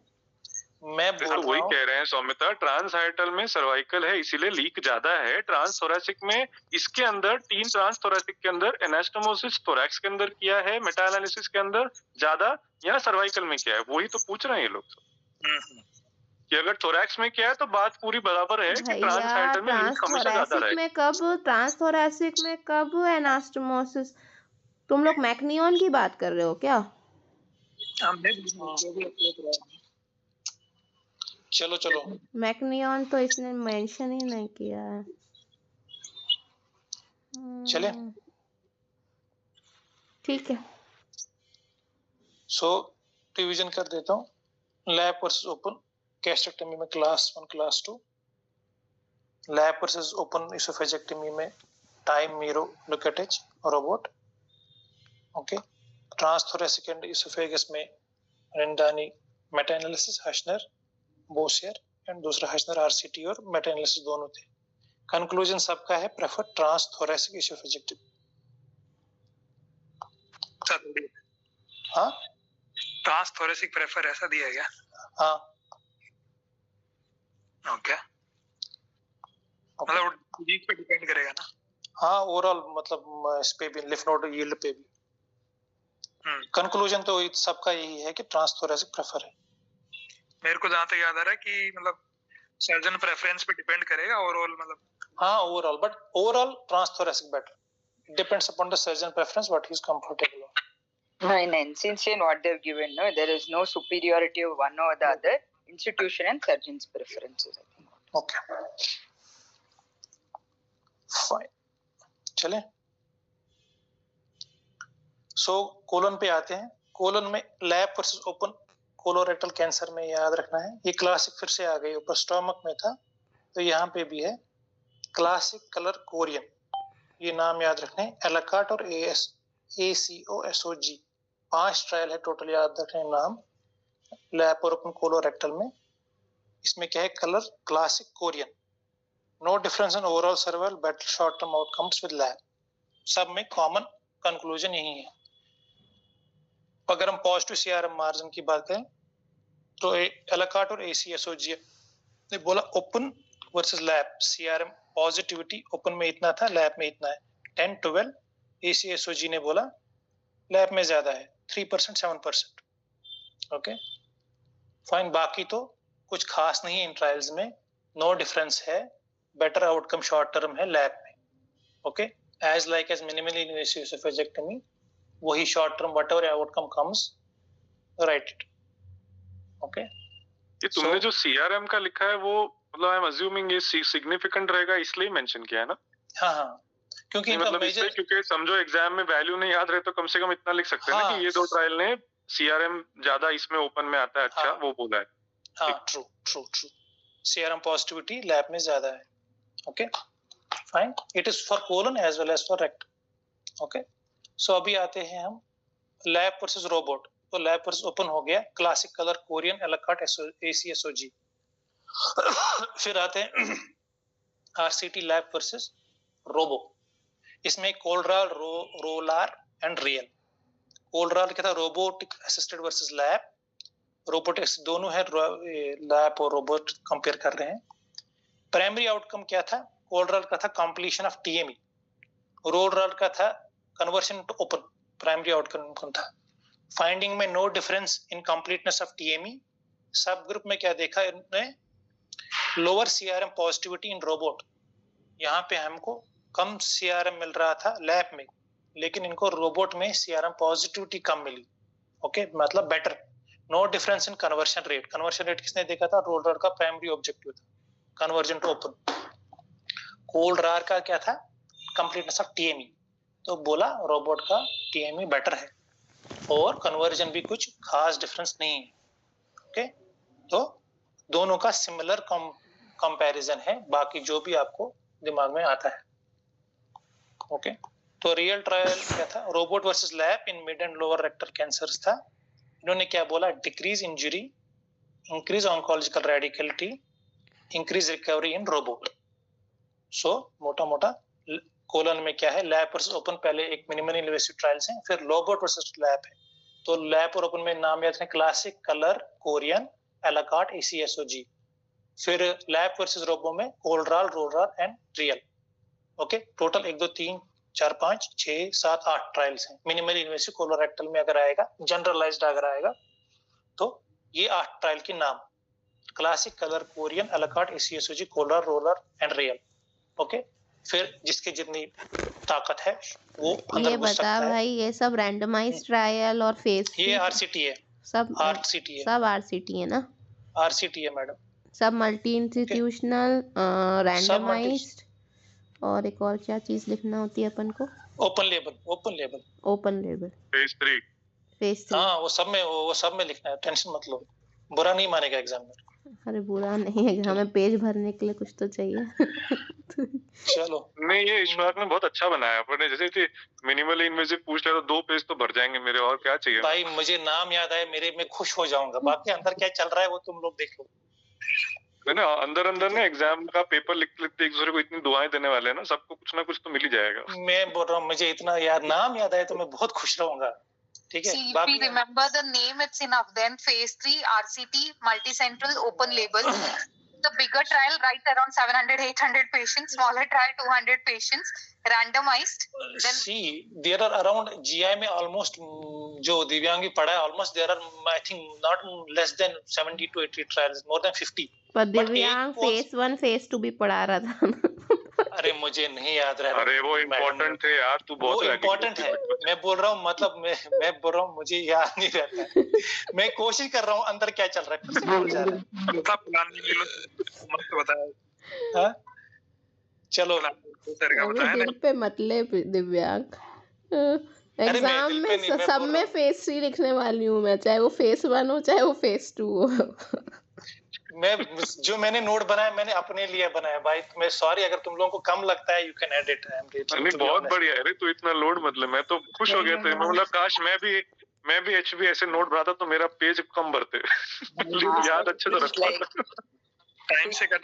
मैं बोल वही कह रहे हैं सौमिता, ट्रांस हायटल में सर्वाइकल है इसीलिए लीक ज्यादा है। ट्रांस थोरेसिक में इसके अंदर 3 ट्रांस थोरेसिक के अंदर एनास्टोमोसिस थोरैक्स के अंदर किया है, मेटा एनालिसिस के अंदर ज्यादा, या सर्वाइकल में किया है, वही तो पूछ रहे हैं ये लोग कि अगर थोरैक्स में किया है तो बात पूरी बराबर है कि ट्रांस हायटल में लीक हमेशा ज्यादा रहेगा। में कब ट्रांस थोरेसिक में कब एनास्टोमोसिस? तुम लोग मैक्नियन की बात कर रहे हो क्या? चलो चलो, मैक्नियन तो इसने मेंशन ही नहीं किया है। चले ठीक है। सो रिवीजन कर देता हूँ। लैप वर्सेस ओपन गैस्ट्रेक्टमी में class 1 class 2, lap versus open oesophagectomy में TIME MIRO Luketich robot. Okay, transthoracic and oesophagus में Rindani meta analysis Hulscher Boshier and दूसरा हशनर आरसीटी और मेटा एनालिसिस दोनों थे। कंक्लूजन सबका है प्रेफर ट्रांसथोरेसिक इसोफेजेक्टमी। हाँ ट्रांसथोरेसिक प्रेफर ऐसा दिया गया? हाँ ओके, मतलब लीक पे डिपेंड करेगा ना? हाँ ओवरऑल मतलब इस पे भी लिफ नोड यील्ड पे भी। कंक्लूजन तो सबका यही है कि ट्रांसथोरेसिक प्रेफर है। मेरे को जहाँ तक याद आ रहा है कि मतलब सर्जन प्रेफरेंस पे डिपेंड करेगा ओवरऑल, मतलब हाँ overall, but overall transthoracic better. It depends upon the surgeon preference what he's comfortable on. In NCCN what they've given, no, there is no superiority of one or the other, institution and surgeon's preferences, I think. Okay, fine, चले। So colon पे आते हैं। Colon में lap versus open colorectal cancer में याद रखना है, ये क्लासिक फिर से आ गई, ऊपर स्टोमक में था तो यहाँ पे भी है क्लासिक कलर कोरियन, ये नाम याद रखने। एलाकार्ट और ACOSOG 5 ट्रायल है टोटल, याद रखने नाम। लैप और ओपन कोलोरेक्टल में इसमें क्या है, colour classic Korean. No difference in overall survival, better short term outcomes with lap. सब में कॉमन कंक्लूजन यही है। अगर हम पॉजिटिव CRM मार्जिन की बात करें तो एलाकार्ट और ACOSOG ने बोला open versus lap CRM positivity open में इतना था, लैब में इतना है 10-12। ACOSOG ने बोला लैब में ज्यादा है 3% 7%। ओके फाइन, बाकी तो कुछ खास नहीं है इन ट्रायल्स में, नो डिफरेंस है, बेटर आउटकम शॉर्ट टर्म है लैब में। Okay, as like as minimally invasive oesophagectomy, वही short term whatever outcome comes write it. Okay, ये तुमने जो CRM का लिखा है वो मतलब आई एम अज्यूमिंग ये सिग्निफिकेंट रहेगा इसलिए मेंशन किया है ना? हाँ हाँ, क्योंकि मतलब इसलिए क्योंकि समझो एग्जाम में वैल्यू नहीं याद रहे तो कम से कम इतना लिख सकते हैं ना कि ये 2 ट्रायल ने CRM ज्यादा इसमें ओपन में आता है, अच्छा वो बोला है। हाँ true true true, CRM positivity lap में ज्यादा है। Okay fine, it is for colon as well as for rect. Okay, so अभी आते हैं हम लैब वर्सेस रोबोट। तो लैब वर्सेस ओपन हो गया, CLASICC COLOR COREAN ALaCaRT ACOSOG। फिर आते हैं RCT लैब वर्सेस रोबो। इसमें COLRAR ROLARR and REAL. COLRAR क्या था, robotic assisted versus lap. Robotics दोनों है, लैब और रोबोट कंपेयर कर रहे हैं। प्राइमरी आउटकम क्या था, कोलराल का था कंप्लीशन ऑफ TME, रोलराल का था conversion to open. Primary outcome था फाइंडिंग में no difference in completeness of TME. Subgroup में क्या देखा इन्होंने, lower CRM positivity in robot. यहाँ पे हमको कम सीआरएम मिल रहा था लैब में, लेकिन इनको रोबोट में सीआरएम पॉजिटिविटी कम मिली। ओके, मतलब better. No difference in conversion rate. Conversion rate किसने देखा था? रोलर का प्राइमरी ऑब्जेक्टिव था, कन्वर्जन टू ओपन। कोल्ड रार का क्या था? Completeness of TME. तो बोला रोबोट का टीएमई बेटर है और कन्वर्जन भी कुछ खास डिफरेंस नहीं है। ओके, तो दोनों का सिमिलर कंपैरिजन है, बाकी जो भी आपको दिमाग में आता है। ओके, तो रियल ट्रायल क्या था? Robot versus lap in mid and lower rectal cancers था। इन्होंने क्या बोला? Decrease injury, increase oncological radicality, increase recovery in robot. So मोटा मोटा कोलन में क्या है? लैब वर्सेस ओपन पहले एक मिनिमल इन्वेसिव ट्रायल्स हैं, फिर रोबोट वर्सेस लैब है। तो लैब और ओपन में नाम याद रखें, CLASICC, COLOR, COREAN, ALaCaRT, ACSOG। फिर लैब वर्सेस रोबो में COLRAR, ROLARR and REAL. Okay, total 1 2 3 4 5 6 7 8 trials हैं। मिनिमल इन्वेसिव कोलोरेक्टल में अगर आएगा, जनरलाइज्ड अगर आएगा, तो ये 8 ट्रायल के नाम, CLASICC, COLOR, COREAN, ALaCaRT, ACSOG, COLRAR, ROLARR and REAL. Okay, फिर जिसके जितनी ताकत है वो अंदर ये घुस सकता बता है। भाई, ये सब रैंडमाइज ट्रायल और फेज ये RCT है, सब RCT है, सब RCT है ना? RCT है मैडम। सब मल्टी इंस्टीट्यूशनल, रैंडमाइज्ड, और एक और क्या चीज लिखना होती है अपन को? Open label, open label, open label, phase 3। Phase 3। हाँ, वो सब में लिखना है, टेंशन मत लो, बुरा नहीं मानेगा एग्जामिनर। अरे बुरा नहीं है, हमें पेज भरने के लिए कुछ तो चाहिए। चलो, नहीं, ये इशफाक ने बहुत अच्छा बनाया। अपने जैसे कि मिनिमल इन्वेसिव पूछ लिया तो 2 पेज तो भर जाएंगे मेरे, और क्या चाहिए भाई मुझे नाम याद आए मेरे, मैं खुश हो जाऊंगा। बाकी अंदर क्या चल रहा है वो तुम लोग देख लो। ना। अंदर अंदर ना एग्जाम का पेपर लिखते लिखते एक दूसरे को इतनी दुआएं देने वाले हैं ना, सबको कुछ ना कुछ तो मिल ही जाएगा। मैं बोल रहा हूँ, मुझे इतना याद नाम याद आए तो मैं बहुत खुश रहूंगा। ठीक है, See, if we बाकी remember the name, it's enough. Then phase 3, RCT, multicentral, open label. The bigger trial, right around 700, 800 patients. Smaller trial, 200 patients. Randomized. Then see there are around GI में ऑलमोस्ट, जो दिव्यांगी पढ़ा है, almost there are I think not less than 70 to 80 trials, more than 50। पर दिव्यांग phase 1 phase 2 भी पढ़ा रहा था ना। अरे मुझे नहीं याद रहा। अरे वो इम्पोर्टेंट थे यार, तू बहुत इम्पोर्टेंट है, मैं बोल रहा हूँ, मतलब मैं बोल रहा हूँ मुझे याद नहीं रहता है। मैं कोशिश कर रहा हूँ अंदर क्या चल रहा है। मस्त बताया। हाँ? चलो, सर का बताया दिल पे मतलब दिव्यांग। एग्जाम दिल पे में नहीं, मैं सब बोल में रहा फेज 3 लिखने वाली हूँ मैं, चाहे वो फेज 1 हो चाहे वो फेज 2 हो। मैं जो मैंने नोट बनाया मैंने अपने लिए बनाया भाई। मैं सॉरी अगर तुम लोगों को कम लगता है, यू कैन एडिट। नहीं, बहुत बढ़िया है। अरे तू इतना लोड मत ले, मैं तो खुश हो गया था। मैं बोला काश मैं भी HB ऐसे नोट बनाता तो मेरा पेज कम भरते। याद अच्छे से रख पाता। टाइम से कट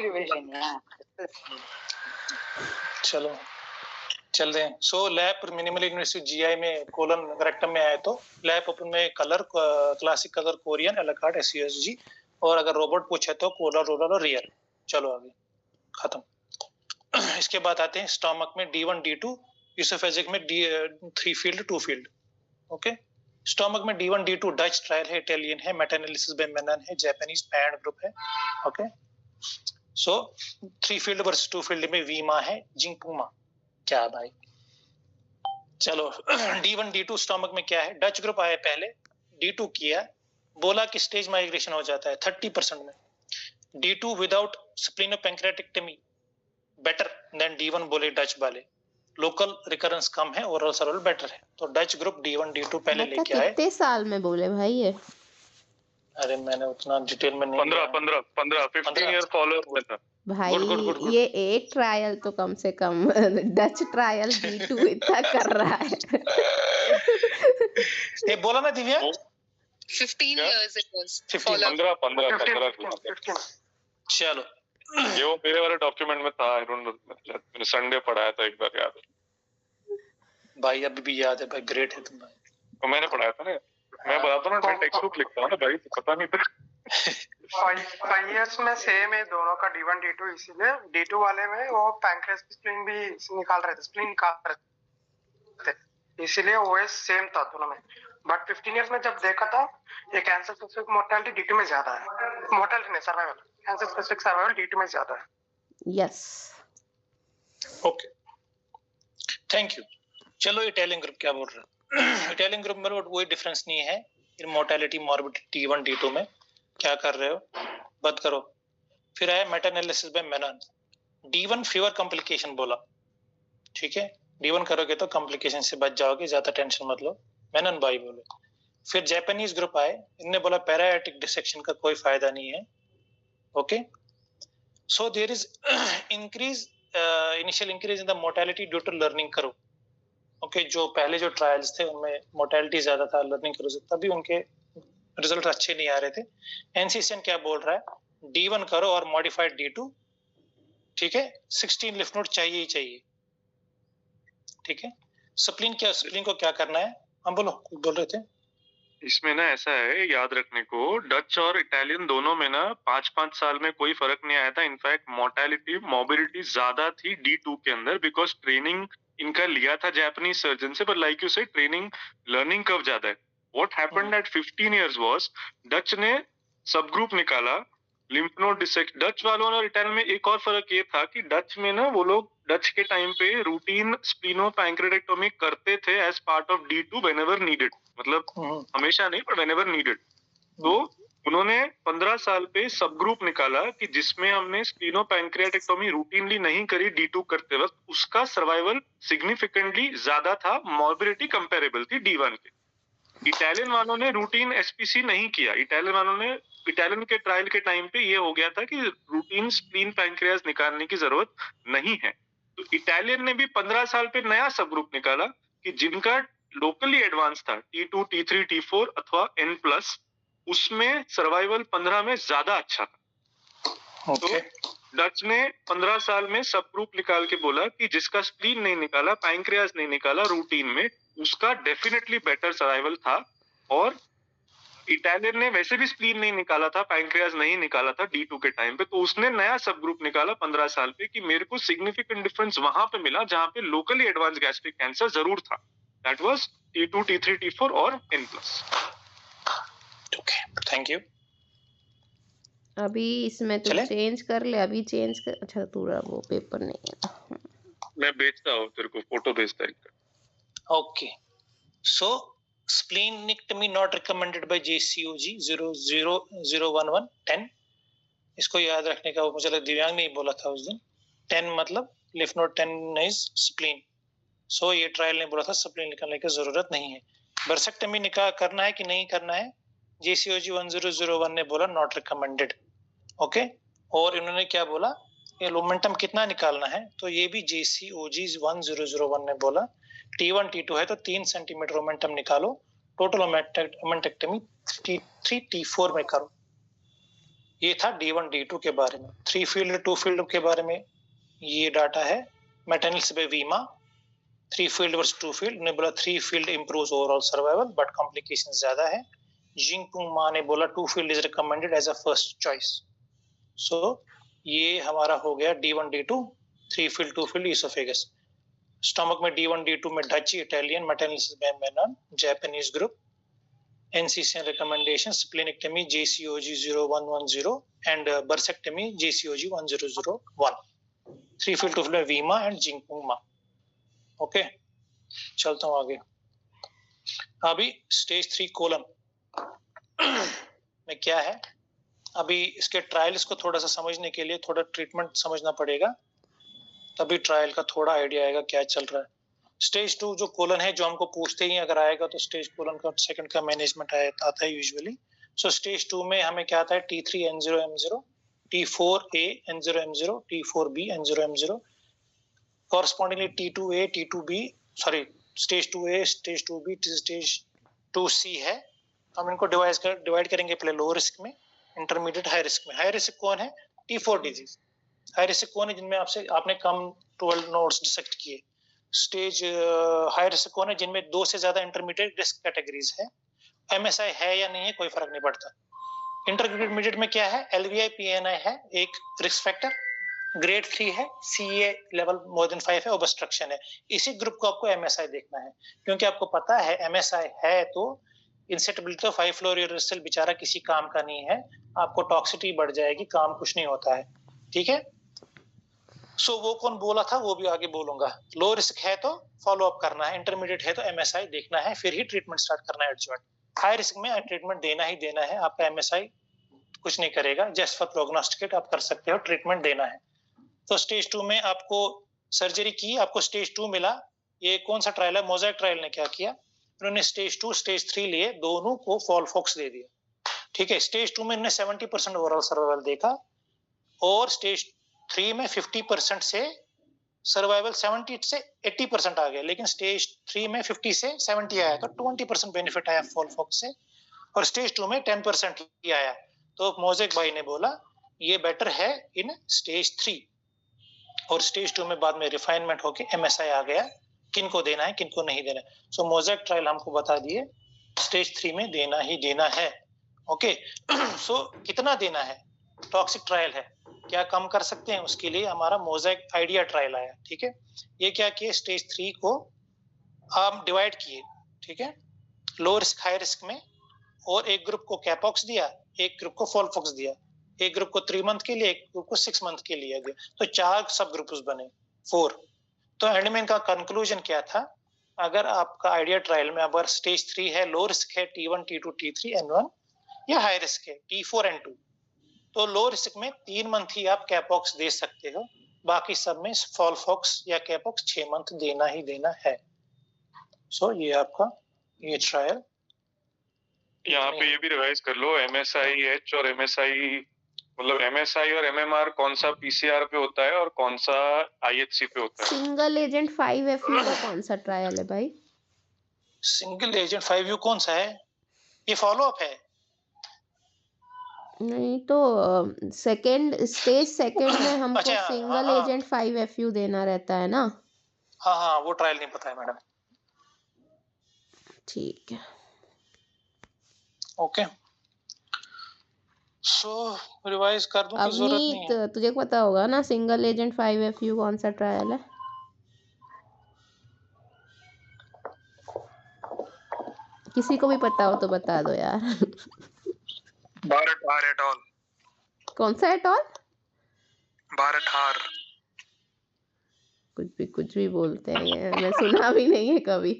चलो चल रहे हैं। So lap minimal invasive GI में कोलन रेक्टम में आए तो लैब ओपन में COLOR, CLASICC, COLOR, COREAN, ALaCaRT, ACSG, और अगर रोबोट पूछे तो कोलर, रोलर और रियल। चलो आगे, खत्म। इसके बाद आते हैं स्टमक में D1 D2, यूसोफेजिक में 3 फील्ड 2 फील्ड। ओके, स्टमक में D1 D2 डच ट्रायल है, इटालियन है, मेटा एनालिसिस बाय मेनन है, जापानीज पैड ग्रुप है। ओके, सो 3 फील्ड वर्सेस 2 फील्ड में वीमा है, जिंगपुमा। क्या भाई, चलो। D1 D2 स्टमक में क्या है? डच ग्रुप आया पहले, D2 किया, बोला कि स्टेज माइग्रेशन हो जाता है 30% में। D2 without स्प्लीनोपैंक्रेटिक्टमी better than D1 बोले डच वाले। लोकल रिकरेंस कम है, ओरल सर्वाइवल बेटर है। तो डच ग्रुप D1 D2 पहले लेके आए। कितने साल में बोले भाई ये? अरे मैंने उतना डिटेल में नहीं 15 ईयर फॉलो हुआ था भाई। गुड। ये एक ट्रायल तो कम से कम डच ट्रायल D2 इतना कर रहा है। ये बोला ना दिव्या, 15 years it was. 15 चलो। ये वो मेरे वाले डॉक्यूमेंट में था। आई डोंट नो, मैंने संडे पढ़ाया था एक बार, याद है भाई, अभी भी याद है भाई, ग्रेट है तुम भाई। तो मैंने पढ़ाया था ना, मैं बताता हूँ ना, मैं टेक्स्ट बुक लिखता हूँ ना भाई, पता नहीं था। 5 years में सेम है दोनों का, D1 D2। इसीलिए D2 वाले में वो पैंक्रियास स्प्लीन भी निकाल रहे थे, स्प्लीन निकाल रहे थे, इसीलिए OS सेम था दोनों में। बट 15 इयर्स में जब देखा था ये कैंसर स्पेसिफिक मोर्टेलिटी D2 में ज्यादा है, मोर्टेलिटी नहीं survival, cancer specific survival D2 में ज्यादा है। Yes okay thank you. चलो इटालियन ग्रुप क्या बोल रहा है? इटालियन ग्रुप में कोई डिफरेंस नहीं है इन मोर्टेलिटी मॉर्बिडिटी D1 D2 में। क्या कर रहे हो? बंद करो। फिर आया Meta analysis bye Menon. D1 fever complication बोला, ठीक है, D1 करोगे तो कॉम्प्लिकेशन से बच जाओगे, ज्यादा टेंशन मत लो, मेनन बाई बोले। फिर जापानीज ग्रुप आए, इनने बोला पैराएटिक डिसेक्शन का कोई फायदा नहीं है। Okay so there is increase initial increase in the mortality due to learning करो। ओके जो पहले जो ट्रायल्स थे उनमें मोर्टेलिटी ज्यादा था लर्निंग करो से, तभी उनके रिजल्ट अच्छे नहीं आ रहे थे। एनसीसीएन क्या बोल रहा है? D1 करो और मॉडिफाइड D2, ठीक है, 16 लिफ नोड चाहिए ही चाहिए, ठीक है। स्प्लीन क्या, स्प्लीन को क्या करना है? हम बोलो बोल रहे थे इसमें ना ऐसा है याद रखने को, डच और इटालियन दोनों में ना 5-5 साल में कोई फर्क नहीं आया था। इनफैक्ट मोर्टेलिटी मॉर्बिडिटी ज्यादा थी D2 के अंदर, बिकॉज ट्रेनिंग इनका लिया था जापानीज सर्जन से, पर लाइक यू से ट्रेनिंग लर्निंग कर्व ज्यादा है। What happened at 15 years was Dutch ने सब ग्रुप निकाला लिम्फ नोड डिसेक्ट। डच वालों और इटालियन में एक और फर्क ये था कि डच में ना वो लोग डच के टाइम पे रूटीन स्प्लीनो पैंक्रेटेक्टोमी करते थे as part of D2 whenever needed, मतलब हमेशा नहीं पर व्हेनेवर नीडेड। तो उन्होंने 15 साल पे सब ग्रुप निकाला कि जिसमें हमने स्प्लीनो पैंक्रियाटेक्टोमी रूटीनली नहीं करी D2 करते वक्त, उसका सर्वाइवल सिग्निफिकेंटली ज्यादा था, मॉर्बिडिटी कंपेरेबल थी D1 के। इटालियन वालों ने रूटीन एसपीसी नहीं किया। इटालियन के ट्रायल के टाइम पे ये हो गया था कि रूटीन स्प्लीन पैंक्रियास निकालने की जरूरत नहीं है। तो इटालियन ने भी 15 साल पे नया सब ग्रुप निकाला कि जिनका लोकली एडवांस था T2, T3, T4 अथवा N+, उसमें सर्वाइवल 15 में ज्यादा अच्छा था। तो डच ने 15 साल में सब ग्रुप निकाल के बोला कि जिसका स्प्लीन नहीं निकाला, पैंक्रियास नहीं निकाला रूटीन में, उसका डेफिनेटली बेटर सर्वाइवल था। और इटालियन ने वैसे भी स्प्लीन नहीं निकाला था, पैंक्रियास नहीं निकाला था D2 के टाइम पे, तो उसने नया सब ग्रुप निकाला 15 साल पे कि मेरे को सिग्निफिकेंट डिफरेंस वहां पे मिला जहां पे लोकली एडवांस गैस्ट्रिक कैंसर जरूर था। That was T2, T3, T4 और N+। Okay thank you. अभी इसमें तू चेंज कर ले, अभी चेंज कर। अच्छा पूरा वो पेपर नहीं है ना, मैं भेजता हूँ तेरे को, फोटो भेजता हूँ। Okay so splenectomy not recommended by JCOG 0001110। इसको याद रखने का, मुझे लगा दिव्यांग ने बोला था उस दिन। 10 मतलब लिफ नोड 10 इज स्प्लीन। सो ये ट्रायल ने बोला था स्प्लीन निकालने की जरूरत नहीं है। बर्सेक्टमी निकाल करना है कि नहीं करना है? JCOG 1001 ने बोला नॉट रिकमेंडेड। ओके और इन्होंने क्या बोला? ये लुमेंटम कितना निकालना है? तो ये भी JCOG 1001 ने बोला T1 T2 है तो 3 सेंटीमीटर मोमेंटम निकालो, टोटल मोमेंटेक्टमी T3 T4 में करो। ये था D1 D2 के बारे में। 3 फील्ड 2 फील्ड के बारे में ये डाटा है। मेटानिल्स बे वीमा 3 फील्ड वर्सेस 2 फील्ड ने बोला 3 field improves overall survival but complication ज्यादा है। जिंगपुंग मा ने बोला 2 field is recommended as a first choice. So ये हमारा हो गया D1 D2, 3 field 2 field oesophagus. Stomach में D1 D2 में Dutch, Italian, meta analysis by Menon, Japanese group. NCCN recommendation splenectomy JCOG 0110 and bursectomy JCOG 1001। 3 field 2 field में वीमा and जिंगपुंग। Okay चलता हूँ आगे। अभी स्टेज 3 कोलन में क्या है? अभी इसके ट्रायल्स को थोड़ा सा समझने के लिए थोड़ा ट्रीटमेंट समझना पड़ेगा, तभी ट्रायल का थोड़ा आइडिया आएगा क्या चल रहा है। स्टेज 2 जो कोलन है, जो हमको पूछते ही अगर आएगा तो स्टेज कोलन का सेकंड का मैनेजमेंट आता है यूजुअली। सो स्टेज 2 में हमें क्या आता है? T3 N0 M0, T4A N0 M0, T4B N0 M0, correspondingly T2A T2B, sorry stage 2A stage 2B stage 2C है। हम इनको डिवाइड करेंगे पहले लो रिस्क में, इंटरमीडिएट, हाई रिस्क में। हाई रिस्क कौन है? T4 disease. हाई रिस्क कौन है? जिनमें आपने कम 12 नोड्स डिसेक्ट किए। स्टेज हाई रिस्क कौन है? जिनमें 2 से ज्यादा इंटरमीडिएट रिस्क कैटेगरीज है। MSI है या नहीं है कोई फर्क नहीं पड़ता। इंटरमीडिएट में क्या है? LVI PNI है एक रिस्क फैक्टर, ग्रेड 3 है, CA लेवल मोर देन 5 है, ऑब्स्ट्रक्शन है। इसी ग्रुप को आपको MSI देखना है, क्योंकि आपको पता है MSI है तो इंसेप्टिबिलिटी ऑफ 5 फ्लोरियोरेसिल बेचारा किसी काम का नहीं है, आपको टॉक्सिसिटी बढ़ जाएगी, काम कुछ नहीं होता है, ठीक है। सो वो कौन बोला था वो भी आगे बोलूंगा। लो रिस्क है तो फॉलो अप करना है, इंटरमीडिएट है तो एमएसआई देखना है, फिर ही ट्रीटमेंट स्टार्ट करना है एडजुवेंट। हाई रिस्क में ट्रीटमेंट देना ही देना है, आपका एमएसआई कुछ नहीं करेगा, जस्ट फॉर प्रोग्नोस्टिकेट आप कर सकते हो, ट्रीटमेंट देना है। तो स्टेज 2 में आपको सर्जरी की, आपको स्टेज 2 मिला। ये कौन सा ट्रायल है? मोज़ेक ट्रायल ने क्या किया, उन्होंने स्टेज 2 स्टेज 3 लिए, दोनों को फॉलफॉक्स दे दिया, ठीक है। स्टेज 2 में उन्होंने 70% ओवरऑल सर्वाइवल देखा और स्टेज 3 में 50% से सर्वाइवल 70 से 80% आ गया, लेकिन स्टेज 3 में 50 से 70 आया, तो 20% बेनिफिट आया फॉलफॉक्स से, और स्टेज 2 में 10% ही आया। तो मोज़ेक भाई ने बोला ये बेटर है इन स्टेज 3, और स्टेज 2 में बाद में रिफाइनमेंट होके एमएसआई आ गया, किनको देना है किनको नहीं देना है। सो मोज़ेक ट्रायल हमको बता दिए स्टेज 3 में देना ही देना है, ओके। सो कितना देना है? टॉक्सिक ट्रायल है, क्या कम कर सकते हैं, उसके लिए हमारा मोज़ेक आइडिया ट्रायल आया, ठीक है। ये क्या किए, स्टेज 3 को हम डिवाइड किए, ठीक है, लो रिस्क हाई रिस्क में, और एक ग्रुप को कैपॉक्स दिया, एक ग्रुप को फॉलफॉक्स दिया, एक ग्रुप को 3 मंथ के लिए, एक ग्रुप को 6 मंथ के लिए दिया, तो 4 सब ग्रुप्स बने, 4। तो एंड में इनका कंक्लूजन क्या था, अगर आपका आइडिया ट्रायल में अगर स्टेज 3 है, लो रिस्क है T1 T2 T3 N1, या हाई रिस्क है T4 N2, तो लो रिस्क में 3 मंथ ही आप कैपॉक्स दे सकते हो, बाकी सब में फॉलफॉक्स या कैपॉक्स 6 मंथ देना ही देना है। सो ये आपका ये ट्रायल। यहाँ पे ये भी रिवाइज कर लो, MSI-H और MSI, मतलब MSI और MMR कौन सा PCR पे होता है और कौन सा IHC पे होता है। सिंगल एजेंट 5FU का कौन सा ट्रायल है भाई? सिंगल एजेंट 5U कौन सा है? ये फॉलो अप है? नहीं तो सेकंड स्टेज सेकंड में हमको अच्छा, सिंगल हाँ, एजेंट 5FU देना रहता है ना। हाँ वो ट्रायल नहीं पता है मैडम। ठीक है, ओके। सो रिवाइज कर दूं की जरूरत नहीं है? तुझे पता होगा ना सिंगल एजेंट 5FU कौन सा ट्रायल है? किसी को भी पता हो तो बता दो यार। भारत हार एट ऑल। कौन सा एट ऑल? भारत हार। कुछ भी बोलते हैं ये, मैं सुना भी नहीं है कभी।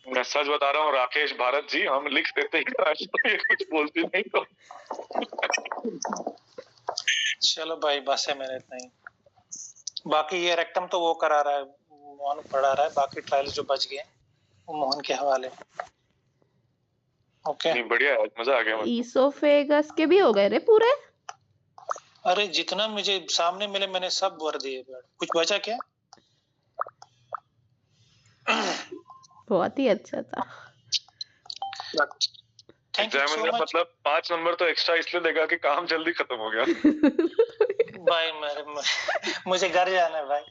मैं सच बता रहा हूँ राकेश भारत जी, हम लिख देते हैं ये कुछ बोलती नहीं तो। चलो भाई बस है, मेरे इतना ही। बाकी ये रेक्टम तो वो करा रहा है, मोहन पढ़ा रहा है, बाकी ट्रायल जो बच गए वो मोहन के हवाले। ओके नहीं बढ़िया है, मजा आ गया। ईसोफेगस के भी हो गए रे पूरे? अरे जितना मुझे सामने मिले मैंने सब भर दिए, कुछ बचा क्या? बहुत ही अच्छा था। Thank you so much. मतलब 5 नंबर तो एक्स्ट्रा इसलिए देगा कि काम जल्दी खत्म हो गया। भाई मुझे घर जाना है भाई।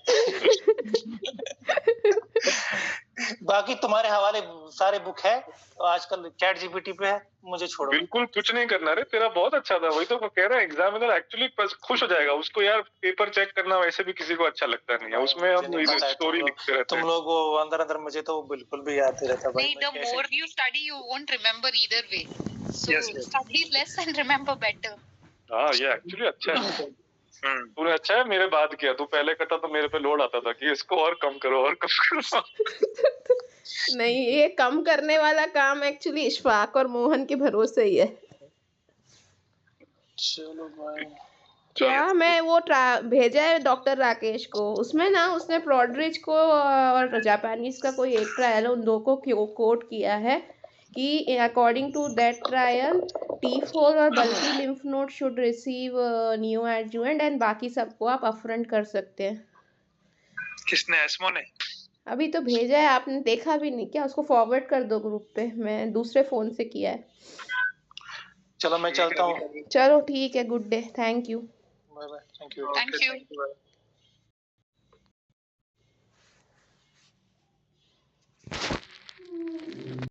बाकी तुम्हारे हवाले सारे बुक है, तो आजकल चैट जीपीटी पे है, मुझे छोड़ो। बिल्कुल कुछ नहीं करना रे, तेरा बहुत अच्छा था, वही तो कह रहा है, एग्जामिनर एक्चुअली खुश हो जाएगा। उसको यार पेपर चेक करना वैसे भी किसी को अच्छा लगता नहीं है, उसमें हम स्टोरी लिखते रहते तुम हैं। लोग वो अंदर मुझे तो बिल्कुल भी याद नहीं रहता भाई। The more you study, you won't remember either way. So study less and remember better. हाँ ये एक्चुअली अच्छा है। तूने अच्छा है मेरे बाद किया, तू पहले करता तो मेरे पे लोड आता था कि इसको और कम करो और कम करो। नहीं, ये कम करने वाला काम एक्चुअली इशफाक और मोहन के भरोसे ही है। चलो भाई। क्या मैं वो भेजा है डॉक्टर राकेश को, उसमें ना उसने प्रोड्रिज को और जापानीज का कोई एक ट्रायल है, उन दो को कोट किया है कि according to that trial T4 और बल्कि lymph node should receive new adjuvant and बाकी सबको आप अपफ्रंट कर सकते हैं। किसने? एस्मो ने? अभी तो भेजा है, आपने देखा भी नहीं क्या? उसको फॉरवर्ड कर दो ग्रुप पे, मैं दूसरे फोन से किया है। चलो मैं चलता हूँ। चलो ठीक है, good day, thank you. Bye bye, thank you.